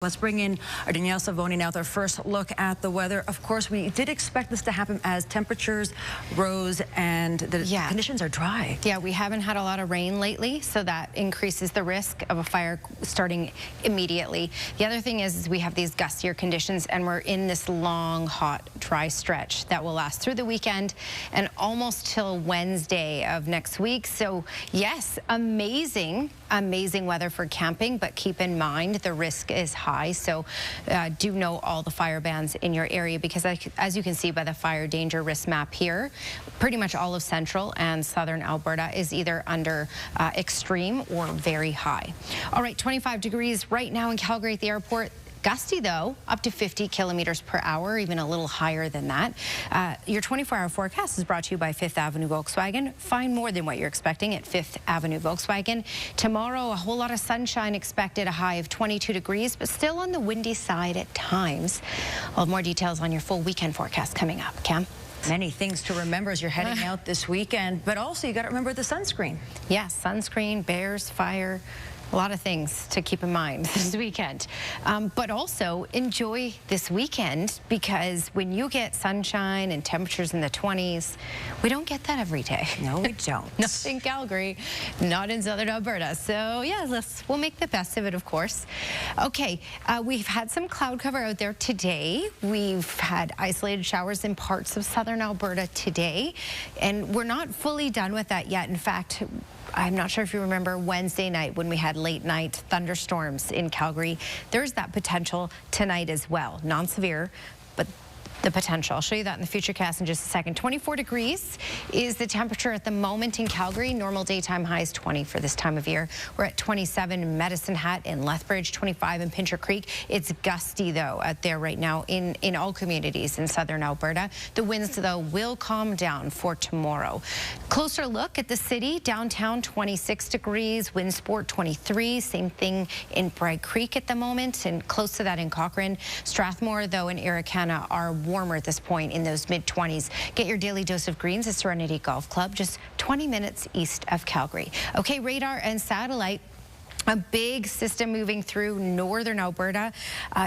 Let's bring in our Danielle Savoni now with our first look at the weather. Of course, we did expect this to happen as temperatures rose and the conditions are dry. Yeah, we haven't had a lot of rain lately, so that increases the risk of a fire starting immediately. The other thing is we have these gustier conditions, and we're in this long, hot, dry stretch that will last through the weekend and almost till Wednesday of next week. So yes, amazing weather for camping, but keep in mind the risk is high. So do know all the fire bans in your area, because as you can see by the fire danger risk map here, pretty much all of central and southern Alberta is either under extreme or very high. All right, 25 degrees right now in Calgary at the airport. Gusty, though, up to 50 kilometers per hour, even a little higher than that. Your 24-hour forecast is brought to you by 5th Avenue Volkswagen. Find more than what you're expecting at 5th Avenue Volkswagen. Tomorrow, a whole lot of sunshine expected, a high of 22 degrees, but still on the windy side at times. I'll have more details on your full weekend forecast coming up. Cam? Many things to remember as you're heading out this weekend, but also you got to remember the sunscreen. Yes, sunscreen, bears, fire. A lot of things to keep in mind this weekend. But also enjoy this weekend, because when you get sunshine and temperatures in the 20s, we don't get that every day. No, we don't. Not in Calgary, not in southern Alberta. So yeah, we'll make the best of it, of course. Okay, we've had some cloud cover out there today. We've had isolated showers in parts of southern Alberta today, and we're not fully done with that yet. In fact, I'm not sure if you remember Wednesday night when we had late night thunderstorms in Calgary. There's that potential tonight as well. Non-severe, but the potential. I'll show you that in the Futurecast in just a second. 24 degrees is the temperature at the moment in Calgary. Normal daytime high is 20 for this time of year. We're at 27 in Medicine Hat and Lethbridge, 25 in Pincher Creek. It's gusty, though, out there right now in all communities in southern Alberta. The winds, though, will calm down for tomorrow. Closer look at the city. Downtown, 26 degrees. Windsport, 23. Same thing in Bragg Creek at the moment, and close to that in Cochrane. Strathmore, though, and Irricana are warmer at this point in those mid-20s. Get your daily dose of greens at Serenity Golf Club, just 20 minutes east of Calgary. Okay, radar and satellite. A big system moving through northern Alberta,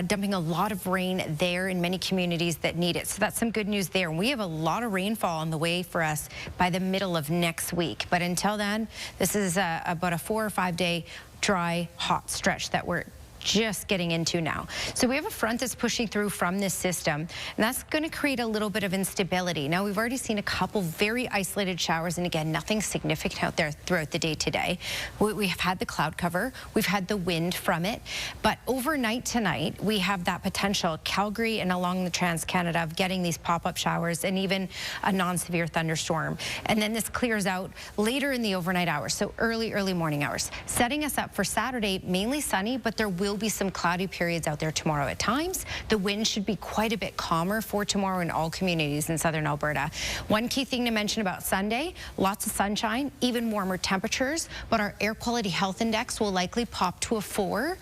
dumping a lot of rain there in many communities that need it. So that's some good news there. And we have a lot of rainfall on the way for us by the middle of next week. But until then, this is about a 4 or 5 day dry, hot stretch that we're just getting into now. So we have a front that's pushing through from this system, and that's going to create a little bit of instability. Now, we've already seen a couple very isolated showers, and again, nothing significant out there throughout the day today. We have had the cloud cover, we've had the wind from it, but overnight tonight, we have that potential, Calgary and along the Trans-Canada, of getting these pop-up showers and even a non-severe thunderstorm. And then this clears out later in the overnight hours, so early morning hours, setting us up for Saturday, mainly sunny, but there will be some cloudy periods out there tomorrow at times. The wind should be quite a bit calmer for tomorrow in all communities in southern Alberta. One key thing to mention about Sunday, lots of sunshine, even warmer temperatures, but our air quality health index will likely pop to a 4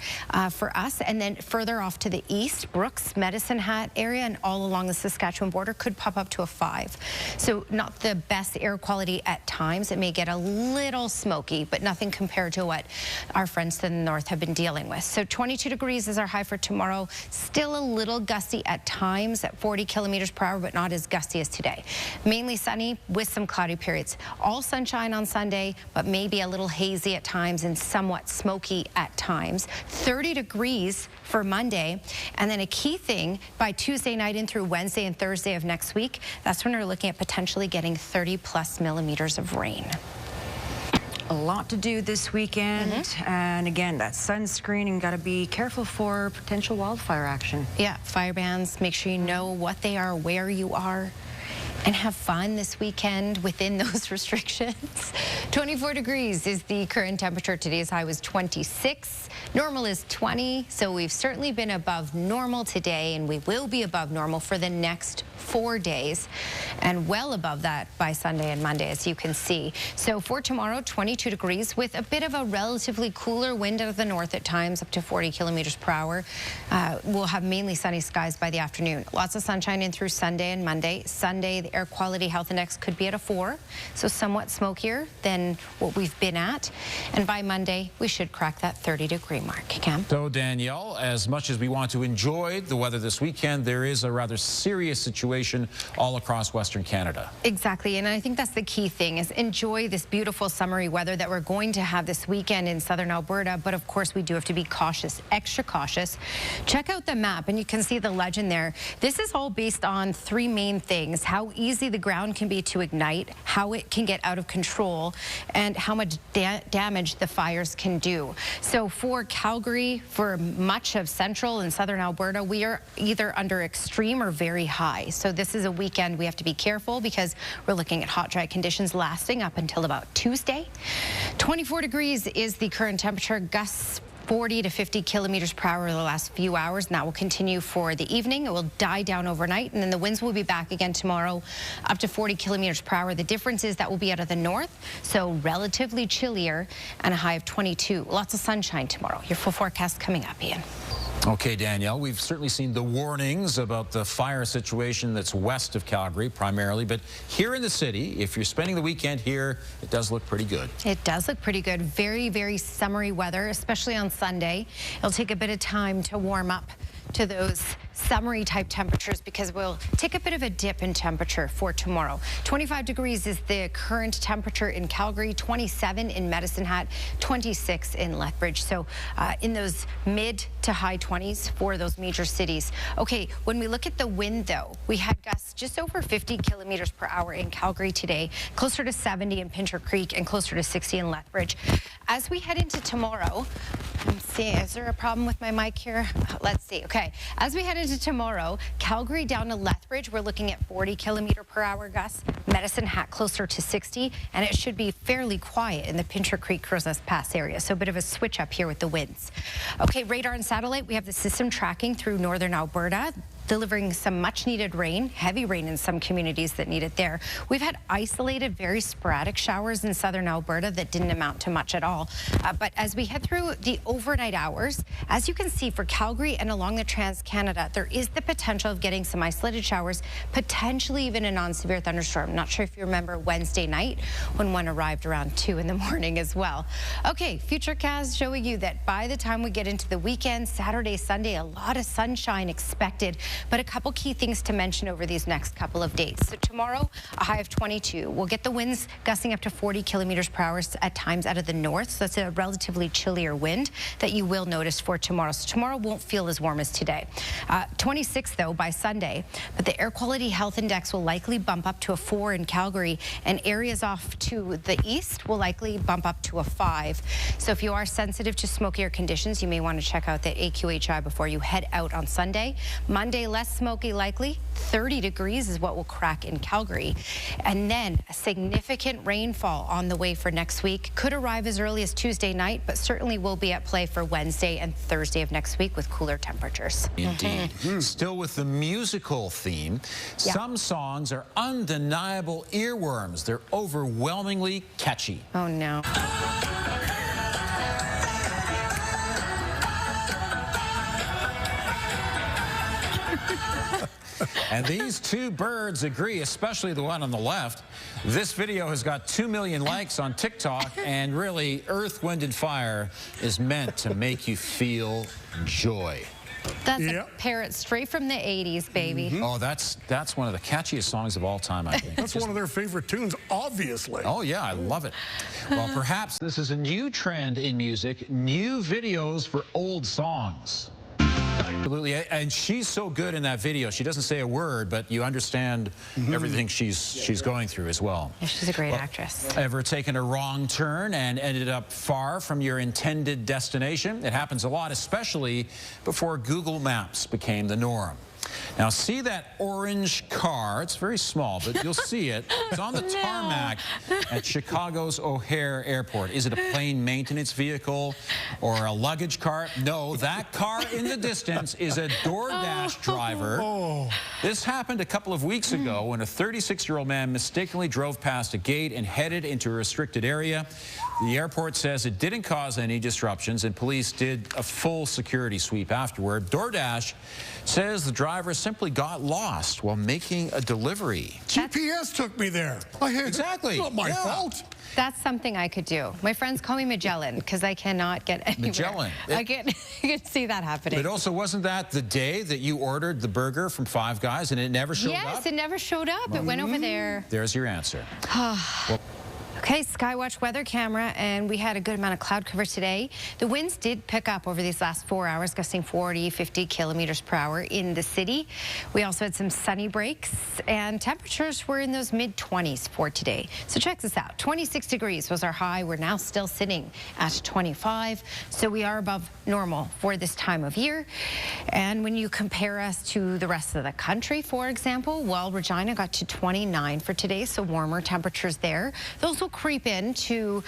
for us, and then further off to the east, Brooks, Medicine Hat area, and all along the Saskatchewan border could pop up to a 5. So not the best air quality at times. It may get a little smoky, but nothing compared to what our friends to the north have been dealing with. So 22 degrees is our high for tomorrow. Still a little gusty at times at 40 kilometers per hour, but not as gusty as today. Mainly sunny with some cloudy periods. All sunshine on Sunday, but maybe a little hazy at times and somewhat smoky at times. 30 degrees for Monday. And then a key thing, by Tuesday night in through Wednesday and Thursday of next week, that's when we're looking at potentially getting 30+ millimeters of rain. A lot to do this weekend, and again, that sunscreen, and got to be careful for potential wildfire action. Yeah, fire bans, make sure you know what they are, where you are, and have fun this weekend within those restrictions. 24 degrees is the current temperature. Today's high was 26. Normal is 20, so we've certainly been above normal today, and we will be above normal for the next 4 days, and well above that by Sunday and Monday, as you can see. So for tomorrow, 22 degrees with a bit of a relatively cooler wind out of the north at times, up to 40 kilometers per hour. We'll have mainly sunny skies by the afternoon. Lots of sunshine in through Sunday and Monday. Sunday, the air quality health index could be at a 4, so somewhat smokier than what we've been at. And by Monday, we should crack that 30-degree mark. Cam? So, Danielle, as much as we want to enjoy the weather this weekend, there is a rather serious situation all across Western Canada. Exactly, and I think that's the key thing, is enjoy this beautiful summery weather that we're going to have this weekend in southern Alberta, but of course we do have to be cautious, extra cautious. Check out the map and you can see the legend there. This is all based on 3 main things: how easy the ground can be to ignite, how it can get out of control, and how much damage the fires can do. So for Calgary, for much of central and southern Alberta, we are either under extreme or very high. So this is a weekend we have to be careful, because we're looking at hot, dry conditions lasting up until about Tuesday. 24 degrees is the current temperature. Gusts 40 to 50 kilometers per hour the last few hours, and that will continue for the evening. It will die down overnight, and then the winds will be back again tomorrow, up to 40 kilometers per hour. The difference is that will be out of the north, so relatively chillier, and a high of 22. Lots of sunshine tomorrow. Your full forecast coming up, Ian. Okay, Danielle, we've certainly seen the warnings about the fire situation that's west of Calgary primarily, but here in the city, if you're spending the weekend here, it does look pretty good. It does look pretty good. Very, very summery weather, especially on Sunday. It'll take a bit of time to warm up to those summery type temperatures, because we'll take a bit of a dip in temperature for tomorrow. 25 degrees is the current temperature in Calgary, 27 in Medicine Hat, 26 in Lethbridge. So in those mid to high 20s for those major cities. Okay, when we look at the wind though, we had gusts just over 50 kilometers per hour in Calgary today, closer to 70 in Pincher Creek, and closer to 60 in Lethbridge. As we head into tomorrow, let's see, is there a problem with my mic here? Let's see. Okay, as we head into tomorrow, Calgary down to Lethbridge, we're looking at 40 kilometer per hour gusts. Medicine Hat closer to 60, and it should be fairly quiet in the Pincher Creek Crozes Pass area. So a bit of a switch up here with the winds. Okay, radar and satellite, we have the system tracking through northern Alberta, delivering some much needed rain, heavy rain in some communities that need it there. We've had isolated, very sporadic showers in southern Alberta that didn't amount to much at all. But as we head through the overnight hours, as you can see for Calgary and along the Trans-Canada, there is the potential of getting some isolated showers, potentially even a non-severe thunderstorm. Not sure if you remember Wednesday night when one arrived around 2 in the morning as well. Okay, Futurecast showing you that by the time we get into the weekend, Saturday, Sunday, a lot of sunshine expected. But a couple key things to mention over these next couple of days. So tomorrow, a high of 22. We'll get the winds gusting up to 40 kilometers per hour at times out of the north. So that's a relatively chillier wind that you will notice for tomorrow. So tomorrow won't feel as warm as today. 26 though by Sunday. But the air quality health index will likely bump up to a 4 in Calgary, and areas off to the east will likely bump up to a 5. So if you are sensitive to smokier conditions, you may want to check out the AQHI before you head out on Sunday. Monday, less smoky likely. 30 degrees is what will crack in Calgary. And then a significant rainfall on the way for next week. Could arrive as early as Tuesday night, but certainly will be at play for Wednesday and Thursday of next week with cooler temperatures. Indeed. Still with the musical theme, some songs are undeniable earworms. They're overwhelmingly catchy. Oh no. And these two birds agree, especially the one on the left. This video has got 2 million likes on TikTok, and really, Earth, Wind, and Fire is meant to make you feel joy. That's a parrot straight from the 80s, baby. Oh, that's one of the catchiest songs of all time, I think. That's one of their favorite tunes, obviously. Oh, yeah, I love it. Well, perhaps this is a new trend in music, new videos for old songs. Absolutely, and she's so good in that video. She doesn't say a word, but you understand everything she's going through as well. Yeah, she's a great actress. Ever taken a wrong turn and ended up far from your intended destination? It happens a lot, especially before Google Maps became the norm. Now, see that orange car? It's very small, but you'll see it. It's on the tarmac at Chicago's O'Hare Airport. Is it a plane maintenance vehicle or a luggage cart? No, that car in the distance is a DoorDash driver. This happened a couple of weeks ago when a 36-year-old man mistakenly drove past a gate and headed into a restricted area. The airport says it didn't cause any disruptions, and police did a full security sweep afterward. DoorDash says the driver simply got lost while making a delivery. GPS took me there. Exactly. It's not my fault. That's something I could do. My friends call me Magellan because I cannot get anywhere. Magellan. I can see that happening. But also, wasn't that the day that you ordered the burger from Five Guys and it never showed up? Yes, it never showed up. It went over there. There's your answer. Well, Okay, Skywatch weather camera, and we had a good amount of cloud cover today. The winds did pick up over these last 4 hours, gusting 40, 50 kilometers per hour in the city. We also had some sunny breaks, and temperatures were in those mid-20s for today. So check this out. 26 degrees was our high. We're now still sitting at 25, so we are above normal for this time of year. And when you compare us to the rest of the country, for example, well, Regina got to 29 for today, so warmer temperatures there. Those will creep into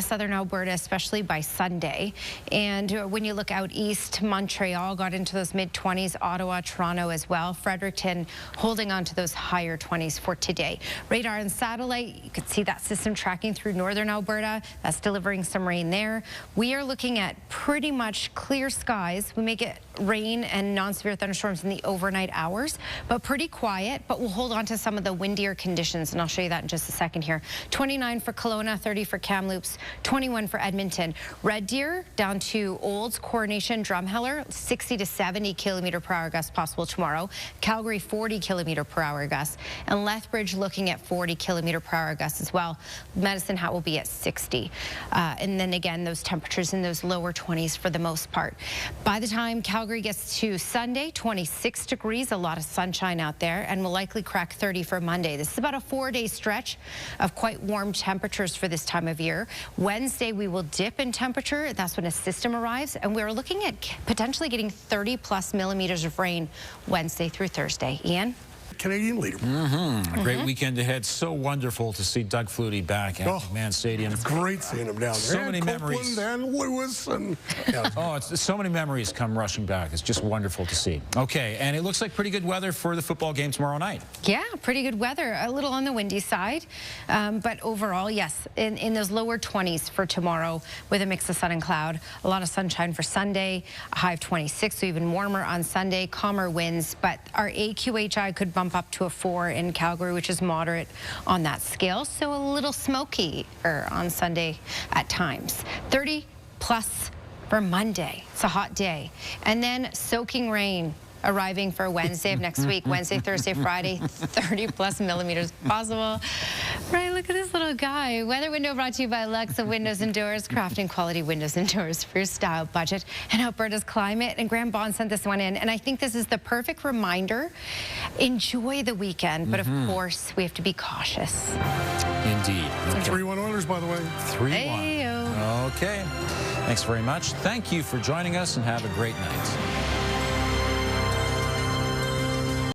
southern Alberta, especially by Sunday. And when you look out east, Montreal got into those mid-20s, Ottawa, Toronto as well. Fredericton holding on to those higher 20s for today. Radar and satellite, you can see that system tracking through northern Alberta. That's delivering some rain there. We are looking at pretty much clear skies. We may get rain and non-severe thunderstorms in the overnight hours, but pretty quiet. But we'll hold on to some of the windier conditions, and I'll show you that in just a second here. 29 for Kelowna, 30 for Kamloops, 21 for Edmonton. Red Deer down to Olds, Coronation, Drumheller, 60 to 70 kilometer per hour gusts possible tomorrow. Calgary, 40 kilometer per hour gusts, and Lethbridge looking at 40 kilometer per hour gusts as well. Medicine Hat will be at 60. And then again, those temperatures in those lower 20s for the most part. By the time Calgary gets to Sunday, 26 degrees, a lot of sunshine out there, and will likely crack 30 for Monday. This is about a 4-day stretch of quite warm temperatures for this time of year. Wednesday, we will dip in temperature. That's when a system arrives, and we're looking at potentially getting 30+ millimeters of rain Wednesday through Thursday. Ian? Canadian leader. A great weekend ahead. So wonderful to see Doug Flutie back at McMahon Stadium. It's great seeing him down there. So many memories. And Lewis and so many memories come rushing back. It's just wonderful to see. Okay, and it looks like pretty good weather for the football game tomorrow night. Yeah, pretty good weather. A little on the windy side, but overall, yes, in those lower 20s for tomorrow with a mix of sun and cloud. A lot of sunshine for Sunday, a high of 26, so even warmer on Sunday. Calmer winds, but our AQHI could bump up to a 4 in Calgary, which is moderate on that scale, so a little smoky on Sunday at times. 30+ for Monday. It's a hot day. And then soaking rain arriving for Wednesday of next week. Wednesday, Thursday, Friday, 30+ millimeters possible. Right, look at this little guy. Weather window brought to you by Alexa Windows and Doors, crafting quality windows and doors for your style budget and Alberta's climate. And Graham Bond sent this one in, and I think this is the perfect reminder. Enjoy the weekend, but of course, we have to be cautious. Indeed. Okay. 3-1 Oilers, by the way. 3-1. Okay. Thanks very much. Thank you for joining us, and have a great night.